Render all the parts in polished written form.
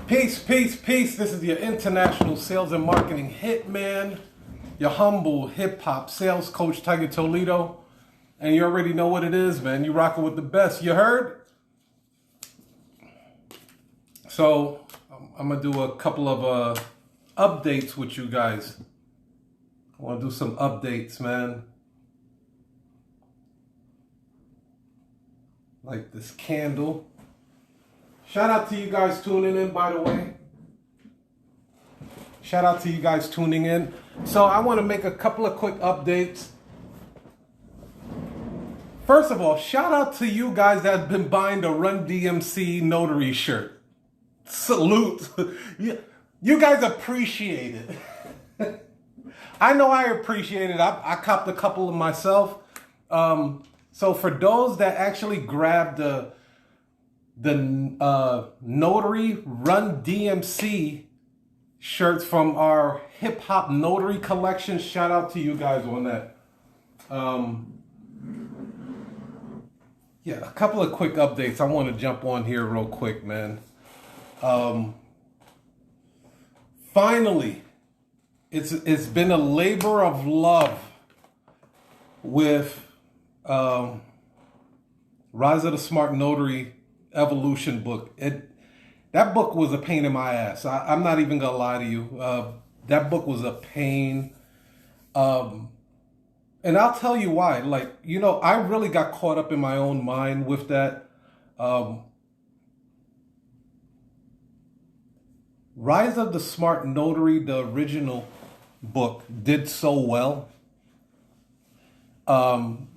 Peace, peace, peace. This is your international sales and marketing hitman, your humble hip-hop sales coach, Tiger Toledo. And you already know what it is, man. You rocking with the best. You heard? So, I'm going to do a couple of updates with you guys. I want to do some updates, man. Like this candle. Shout out to you guys tuning in, by the way. Shout out to you guys tuning in. So I want to make a couple of quick updates. First of all, shout out to you guys that have been buying the Run DMC Notary shirt. Salute. You guys appreciate it. I know I appreciate it. I copped a couple of myself. So for those that actually grabbed the Notary Run DMC shirts from our hip hop notary collection, shout out to you guys on that. Yeah, a couple of quick updates. I want to jump on here real quick, man. Finally, it's been a labor of love with Rise of the Smart Notary Evolution book. That book was a pain in my ass. I'm not even gonna lie to you. That book was a pain. And I'll tell you why. Like, you know, I really got caught up in my own mind with that. Rise of the Smart Notary, the original book, did so well.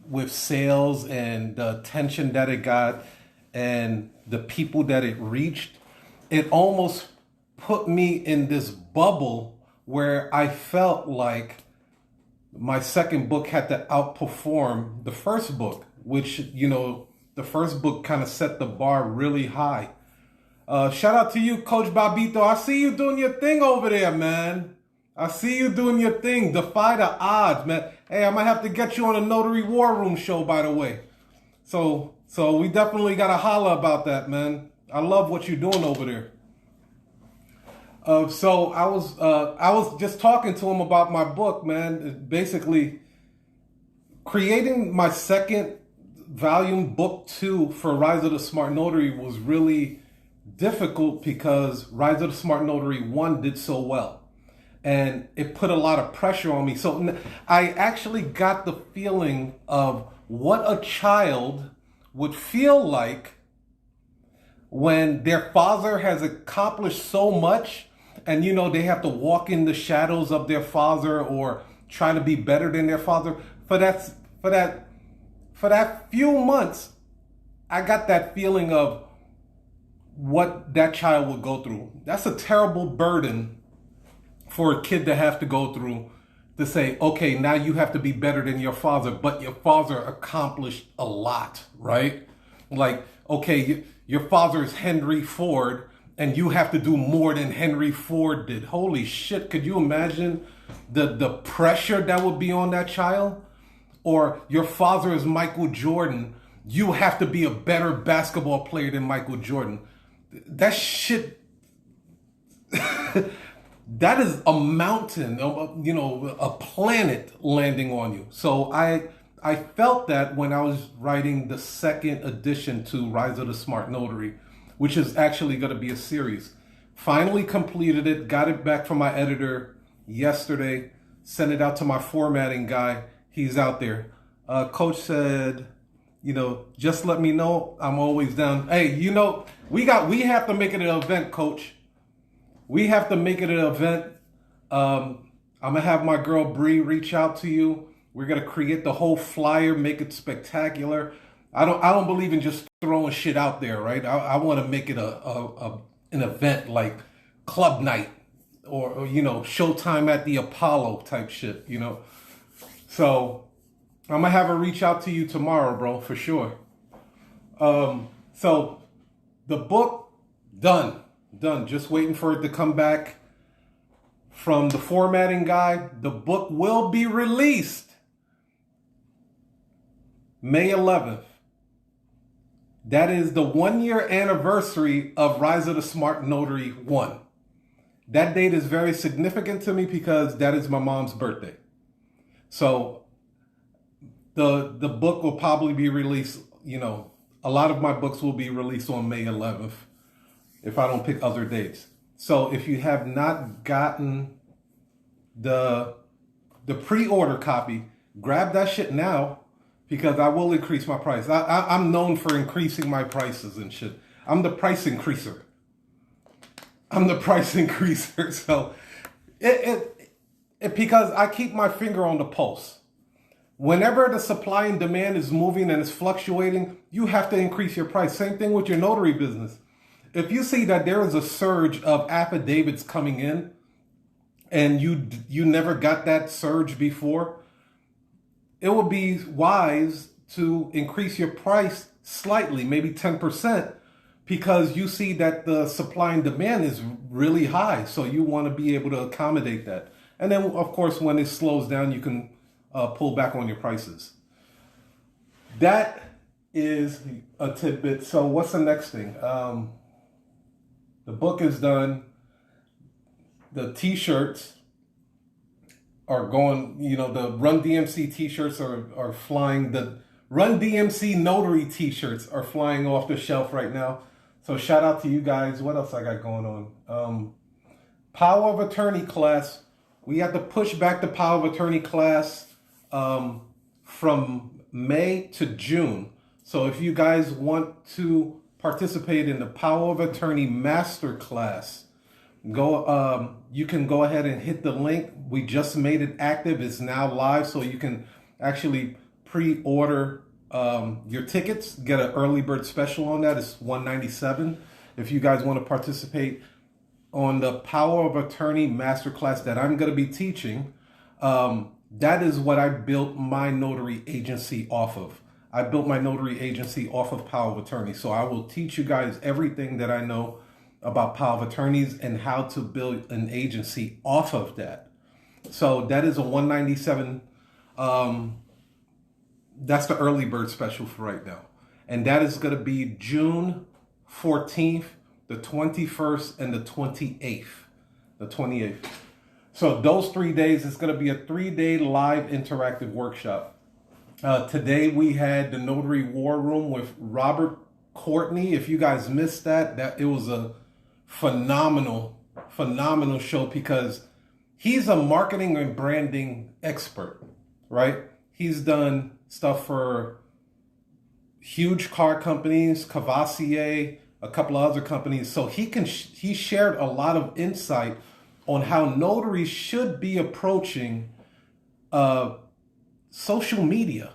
With sales and the attention that it got and the people that it reached, it almost put me in this bubble where I felt like my second book had to outperform the first book, which, you know, the first book kind of set the bar really high. Shout out to you, Coach Babito. I see you doing your thing over there, man. I see you doing your thing. Defy the odds, man. Hey, I might have to get you on a Notary War Room show, by the way. So we definitely got to holler about that, man. I love what you're doing over there. So I was just talking to him about my book, man. Basically, creating my second volume, book 2 for Rise of the Smart Notary was really difficult because Rise of the Smart Notary 1 did so well. And it put a lot of pressure on me. So I actually got the feeling of what a child would feel like when their father has accomplished so much and, you know, they have to walk in the shadows of their father or try to be better than their father. For that few months, I got that feeling of what that child would go through. That's a terrible burden for a kid to have to go through, to say, okay, now you have to be better than your father, but your father accomplished a lot, right? Like, okay, your father is Henry Ford, and you have to do more than Henry Ford did. Holy shit, could you imagine the pressure that would be on that child? Or your father is Michael Jordan, you have to be a better basketball player than Michael Jordan. That shit... That is a mountain, you know, a planet landing on you. So I felt that when I was writing the second edition to Rise of the Smart Notary, which is actually going to be a series. Finally completed it, got it back from my editor yesterday, sent it out to my formatting guy. He's out there. Coach said, you know, just let me know. I'm always down. Hey, you know, we have to make it an event, Coach. We have to make it an event. I'm going to have my girl Bree reach out to you. We're going to create the whole flyer, make it spectacular. I don't believe in just throwing shit out there, right? I want to make it an event like club night or, you know, Showtime at the Apollo type shit, you know. So I'm going to have her reach out to you tomorrow, bro, for sure. So the book, done. Just waiting for it to come back from the formatting guy. The book will be released May 11th. That is the 1 year anniversary of Rise of the Smart Notary 1. That date is very significant to me because that is my mom's birthday. So the book will probably be released, a lot of my books will be released on May 11th if I don't pick other dates. So if you have not gotten the pre-order copy, grab that shit now because I will increase my price. I'm known for increasing my prices and shit. I'm the price increaser. So it because I keep my finger on the pulse. Whenever the supply and demand is moving and it's fluctuating, you have to increase your price. Same thing with your notary business. If you see that there is a surge of affidavits coming in and you never got that surge before, it would be wise to increase your price slightly, maybe 10%, because you see that the supply and demand is really high. So you want to be able to accommodate that. And then, of course, when it slows down, you can pull back on your prices. That is a tidbit. So what's the next thing? The book is done. The t-shirts are going, the Run DMC t-shirts are flying. The Run DMC Notary t-shirts are flying off the shelf right now. So shout out to you guys. What else I got going on? Power of Attorney class. We had to push back the Power of Attorney class from May to June. So if you guys want to participate in the Power of Attorney Master class, you can go ahead and hit the link. We just made it active. It's now live, so you can actually pre-order your tickets. Get an early bird special on that. It's $197. If you guys want to participate on the Power of Attorney Masterclass that I'm going to be teaching, that is what I built my notary agency off of. I built my notary agency off of Power of Attorney. So I will teach you guys everything that I know about Power of Attorneys and how to build an agency off of that. So that is a $197. That's the early bird special for right now. And that is going to be June 14th, the 21st, and the 28th. The 28th. So those 3 days, it's going to be a 3-day live interactive workshop. Today we had the Notary War Room with Robert Courtney. If you guys missed that it was a phenomenal show because he's a marketing and branding expert, right? He's done stuff for huge car companies, Cavassier, a couple of other companies. So he shared a lot of insight on how notaries should be approaching social media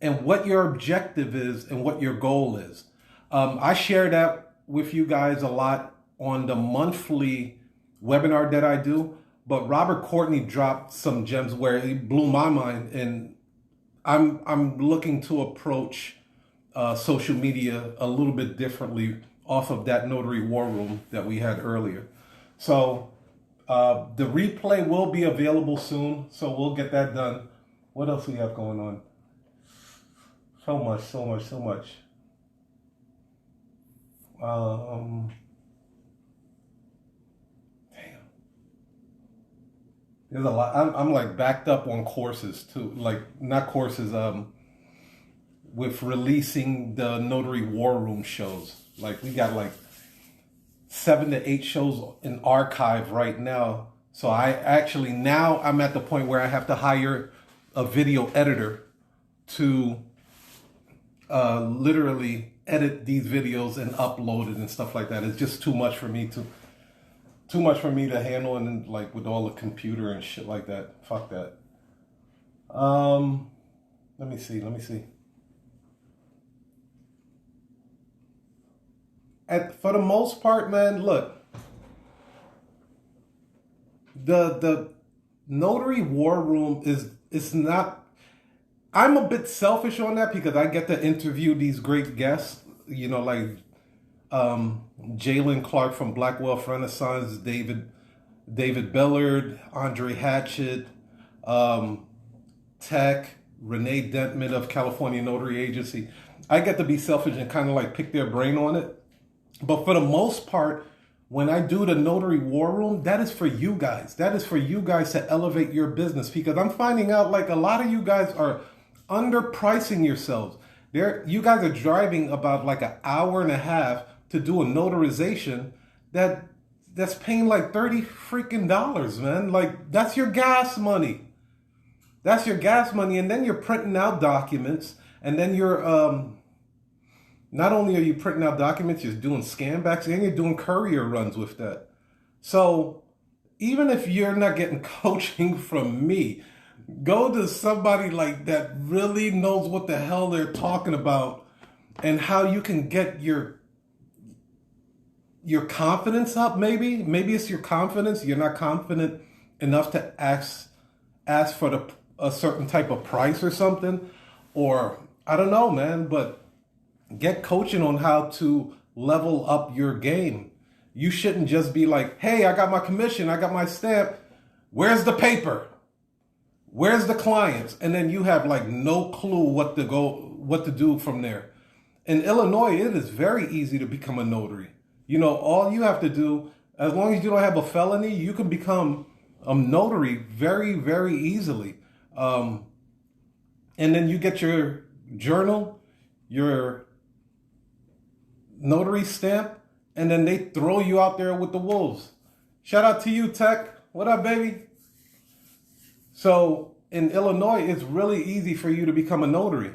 and what your objective is and what your goal is. I share that with you guys a lot on the monthly webinar that I do, but Robert Courtney dropped some gems where it blew my mind, and I'm looking to approach social media a little bit differently off of that Notary War Room that we had earlier. So the replay will be available soon, so we'll get that done. What else we have going on? So much. Damn. There's a lot. I'm like backed up on courses too. Like not courses. With releasing the Notary War Room shows. Like we got like 7 to 8 shows in archive right now. So now I'm at the point where I have to hire a video editor to literally edit these videos and upload it and stuff like that. It's just too much for me to handle, and like with all the computer and shit like that. Fuck that. Let me see. For the most part, man, look, the Notary War Room is not. I'm a bit selfish on that because I get to interview these great guests, like Jalen Clark from Black Wealth Renaissance, David Bellard, Andre Hatchett, Tech, Renee Dentman of California Notary Agency. I get to be selfish and kind of like pick their brain on it. But for the most part, when I do the notary war room, that is for you guys. That is for you guys to elevate your business, because I'm finding out like a lot of you guys are underpricing yourselves. You guys are driving about like an hour and a half to do a notarization that's paying like $30 freaking dollars, man. Like that's your gas money. That's your gas money, and then you're printing out documents, and then you're not only are you printing out documents, you're doing scan backs, and you're doing courier runs with that. So even if you're not getting coaching from me, go to somebody like that really knows what the hell they're talking about and how you can get your confidence up. Maybe it's your confidence. You're not confident enough to ask for a certain type of price or something, or I don't know, man, but get coaching on how to level up your game. You shouldn't just be like, hey, I got my commission, I got my stamp. Where's the paper? Where's the clients? And then you have like no clue what to do from there. In Illinois, it is very easy to become a notary. You know, all you have to do, as long as you don't have a felony, you can become a notary very, very easily. And then you get your journal, your notary stamp, and then they throw you out there with the wolves. Shout out to you, Tech. What up, baby? So in Illinois, it's really easy for you to become a notary.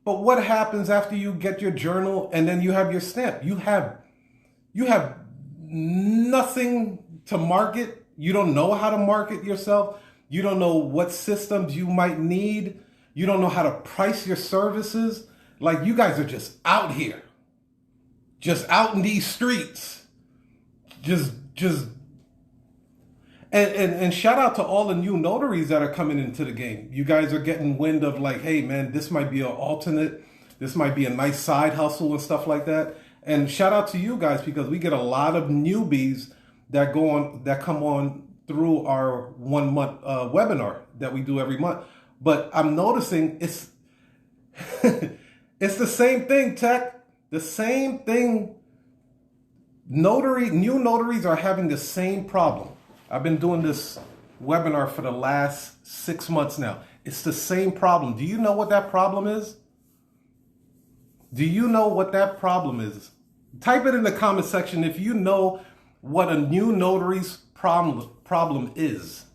But what happens after you get your journal and then you have your stamp? You have nothing to market. You don't know how to market yourself. You don't know what systems you might need. You don't know how to price your services. Like, you guys are just out here. Just out in these streets. And shout out to all the new notaries that are coming into the game. You guys are getting wind of like, hey man, this might be an alternate. This might be a nice side hustle and stuff like that. And shout out to you guys, because we get a lot of newbies that come on through our 1 month webinar that we do every month. But I'm noticing it's it's the same thing, Tech. The same thing. New notaries are having the same problem. I've been doing this webinar for the last 6 months now. It's the same problem. Do you know what that problem is? Do you know what that problem is? Type it in the comment section if you know what a new notary's problem is.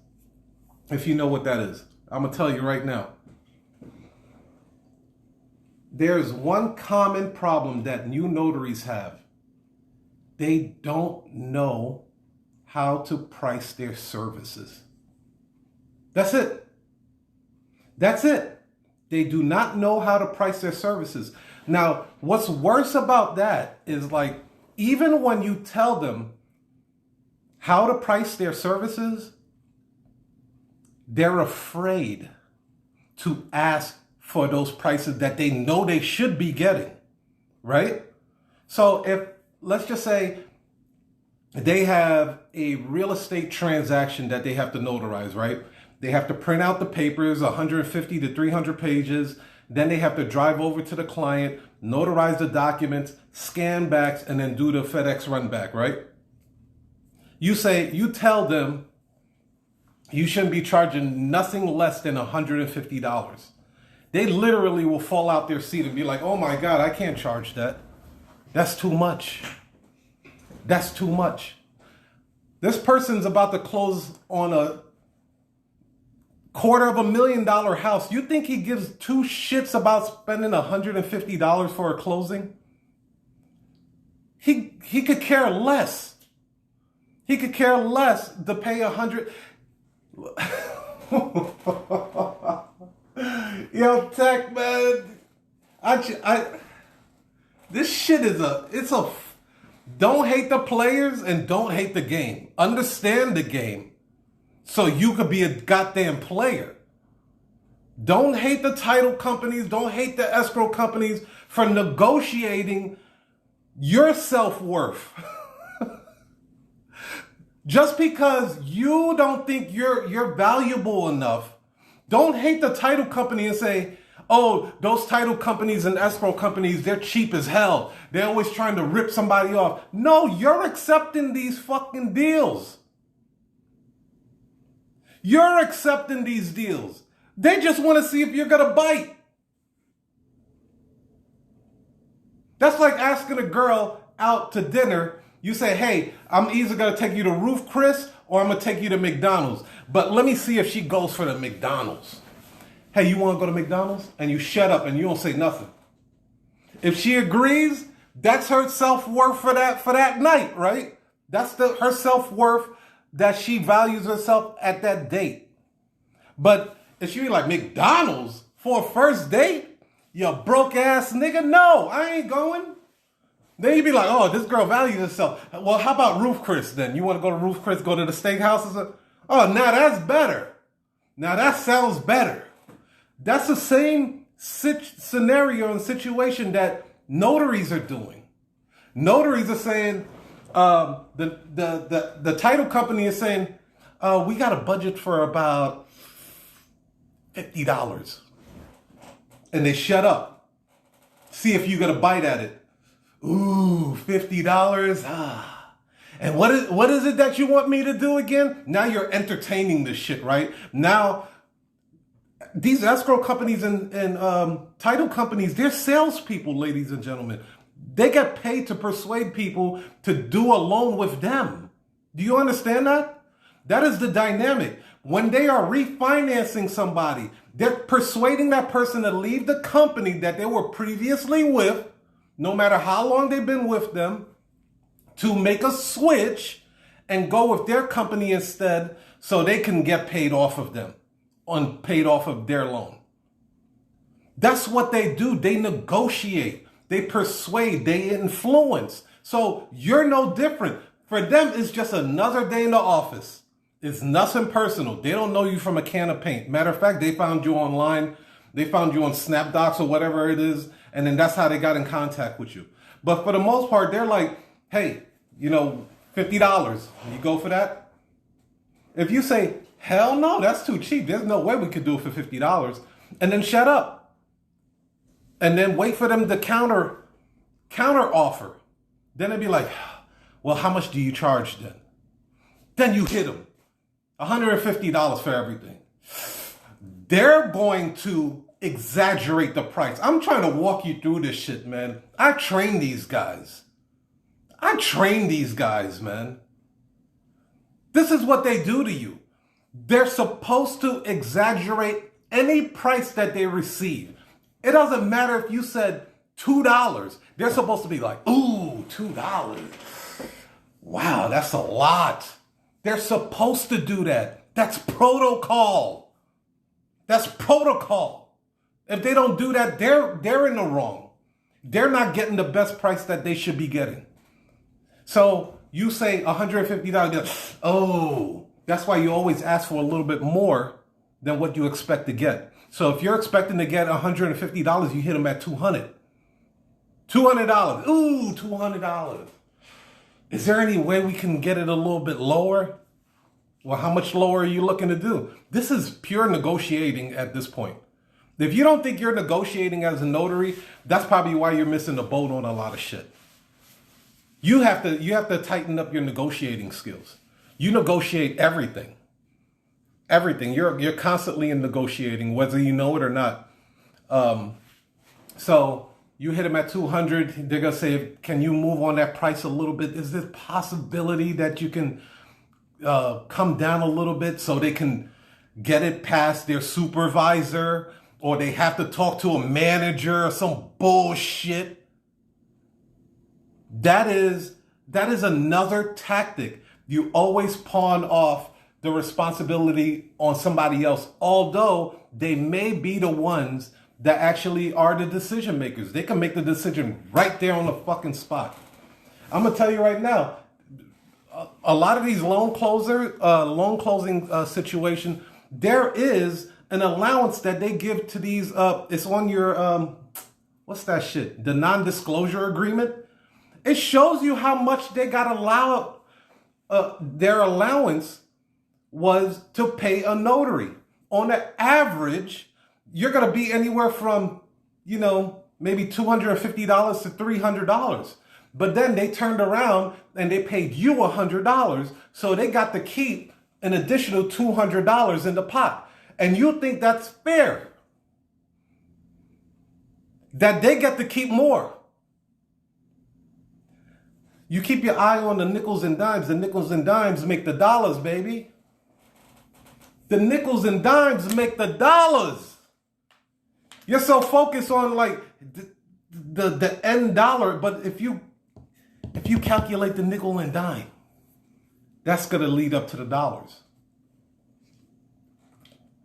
If you know what that is. I'm going to tell you right now. There's one common problem that new notaries have. They don't know how to price their services. That's it. That's it. They do not know how to price their services. Now, what's worse about that is like, even when you tell them how to price their services, they're afraid to ask for those prices that they know they should be getting, right? So if, let's just say, they have a real estate transaction that they have to notarize, right? They have to print out the papers, 150 to 300 pages. Then they have to drive over to the client, notarize the documents, scan backs, and then do the FedEx run back, right? You tell them you shouldn't be charging nothing less than $150. They literally will fall out their seat and be like, oh my God, I can't charge that. That's too much. That's too much. This person's about to close on a $250,000 house. You think he gives two shits about spending $150 for a closing? He could care less. He could care less to pay $100. Yo, Tech, man. This shit is don't hate the players and don't hate the game. Understand the game so you could be a goddamn player. Don't hate the title companies. Don't hate the escrow companies for negotiating your self-worth. Just because you don't think you're valuable enough, don't hate the title company and say, oh, those title companies and escrow companies, they're cheap as hell. They're always trying to rip somebody off. No, you're accepting these fucking deals. You're accepting these deals. They just want to see if you're going to bite. That's like asking a girl out to dinner. You say, hey, I'm either going to take you to Ruth Chris or I'm going to take you to McDonald's. But let me see if she goes for the McDonald's. Hey, you want to go to McDonald's? And you shut up and you don't say nothing. If she agrees, that's her self-worth for that night, right? That's her self-worth that she values herself at that date. But if she be like, McDonald's for a first date? You broke ass nigga? No, I ain't going. Then you be like, oh, this girl values herself. Well, how about Ruth Chris then? You want to go to Ruth Chris, go to the steakhouses? Oh, now that's better. Now that sounds better. That's the same scenario and situation that notaries are doing. Notaries are saying, the title company is saying, we got a budget for about $50. And they shut up. See if you get a bite at it. Ooh, $50. And what is it that you want me to do again? Now you're entertaining this shit, right? Now, these escrow companies and title companies, they're salespeople, ladies and gentlemen. They get paid to persuade people to do a loan with them. Do you understand that? That is the dynamic. When they are refinancing somebody, they're persuading that person to leave the company that they were previously with, no matter how long they've been with them, to make a switch and go with their company instead so they can get paid off of them, paid off of their loan. That's what they do. They negotiate, they persuade, they influence. So you're no different. For them, it's just another day in the office. It's nothing personal. They don't know you from a can of paint. Matter of fact, they found you online. They found you on SnapDocs or whatever it is. And then that's how they got in contact with you. But for the most part, they're like, hey, $50. You go for that? If you say, hell no, that's too cheap. There's no way we could do it for $50. And then shut up. And then wait for them to counter offer. Then they'd be like, well, how much do you charge then? Then you hit them. $150 for everything. They're going to exaggerate the price. I'm trying to walk you through this shit, man. I train these guys. Man. This is what they do to you. They're supposed to exaggerate any price that they receive. It doesn't matter if you said $2. They're supposed to be like, ooh, $2. Wow, that's a lot. They're supposed to do that. That's protocol. If they don't do that, they're in the wrong. They're not getting the best price that they should be getting. So you say $150. Oh, that's why you always ask for a little bit more than what you expect to get. So if you're expecting to get $150, you hit them at $200. $200. Ooh, $200. Is there any way we can get it a little bit lower? Well, how much lower are you looking to do? This is pure negotiating at this point. If you don't think you're negotiating as a notary, that's probably why you're missing the boat on a lot of shit. You have to tighten up your negotiating skills. You negotiate everything. Everything. You're constantly in negotiating, whether you know it or not. So you hit them at 200. They're gonna say, "Can you move on that price a little bit? Is there a possibility that you can come down a little bit so they can get it past their supervisor, or they have to talk to a manager or some bullshit?" That is another tactic. You always pawn off the responsibility on somebody else, although they may be the ones that actually are the decision makers. They can make the decision right there on the fucking spot. I'm gonna tell you right now, a lot of these loan closing situation, there is an allowance that they give to these. It's on your what's that shit? The non-disclosure agreement. It shows you how much they got allowed. Their allowance was to pay a notary. On an average, you're going to be anywhere from, maybe $250 to $300. But then they turned around and they paid you $100. So they got to keep an additional $200 in the pot. And you think that's fair? That they get to keep more. You keep your eye on the nickels and dimes. The nickels and dimes make the dollars, baby. The nickels and dimes make the dollars. You're so focused on like the end dollar, but if you calculate the nickel and dime, that's going to lead up to the dollars.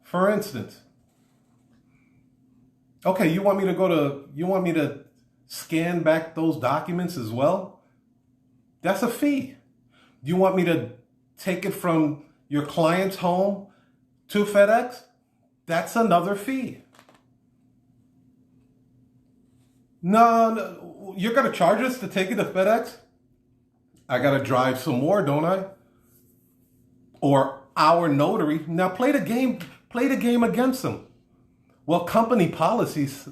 For instance, okay, you want me to scan back those documents as well? That's a fee. You want me to take it from your client's home to FedEx? That's another fee. No, you're going to charge us to take it to FedEx? I got to drive some more, don't I? Or our notary. Now play the game against them. Well, company policies,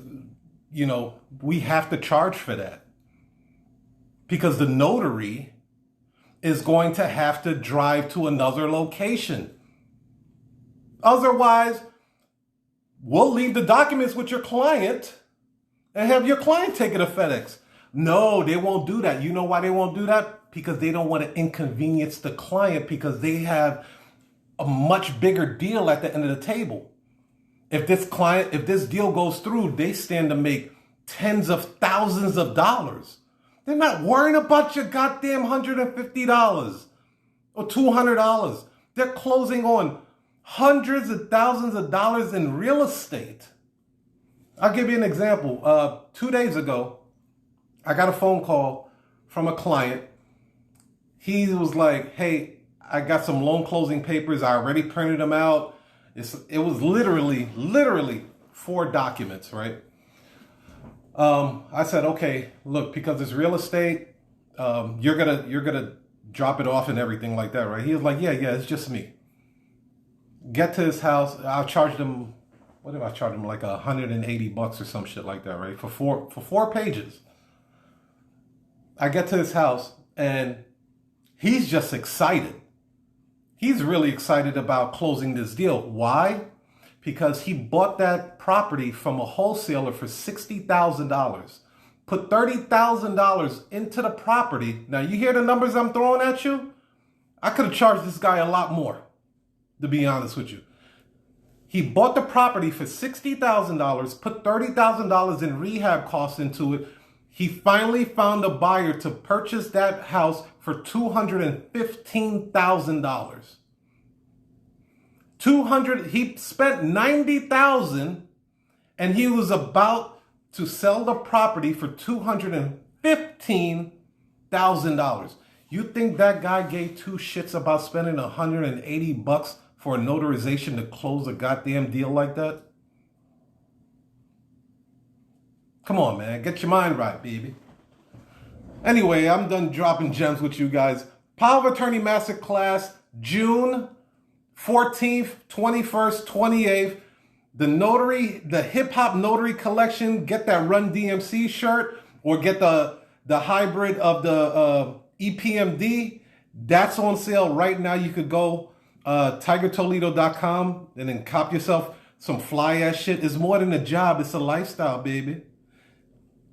we have to charge for that. Because the notary is going to have to drive to another location. Otherwise, we'll leave the documents with your client and have your client take it to FedEx. No, they won't do that. You know why they won't do that? Because they don't want to inconvenience the client because they have a much bigger deal at the end of the table. If this deal goes through, they stand to make tens of thousands of dollars. They're not worrying about your goddamn $150 or $200. They're closing on hundreds of thousands of dollars in real estate. I'll give you an example. 2 days ago, I got a phone call from a client. He was like, hey, I got some loan closing papers. I already printed them out. It was literally 4 documents, right? I said, okay, look, because it's real estate, you're gonna drop it off and everything like that, right? He was like, yeah, it's just me. Get to his house. I'll charge them. What did I charge him? Like $180 or some shit like that, right? For four pages. I get to his house and he's just excited. He's really excited about closing this deal. Why? Because he bought that property from a wholesaler for $60,000. Put $30,000 into the property. Now you hear the numbers I'm throwing at you? I could have charged this guy a lot more, to be honest with you. He bought the property for $60,000, put $30,000 in rehab costs into it. He finally found a buyer to purchase that house for $215,000. He spent $90,000 and he was about to sell the property for $215,000. You think that guy gave 2 shits about spending $180 for a notarization to close a goddamn deal like that? Come on, man. Get your mind right, baby. Anyway, I'm done dropping gems with you guys. Power of Attorney Masterclass, June 14th, 21st, 28th. The Hip Hop Notary Collection. Get that Run DMC shirt or get the hybrid of the EPMD. That's on sale right now. You could go tigertoledo.com and then cop yourself some fly ass shit. It's more than a job. It's a lifestyle, baby.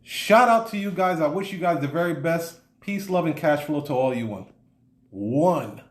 Shout out to you guys. I wish you guys the very best. Peace, love, and cash flow to all you want. One.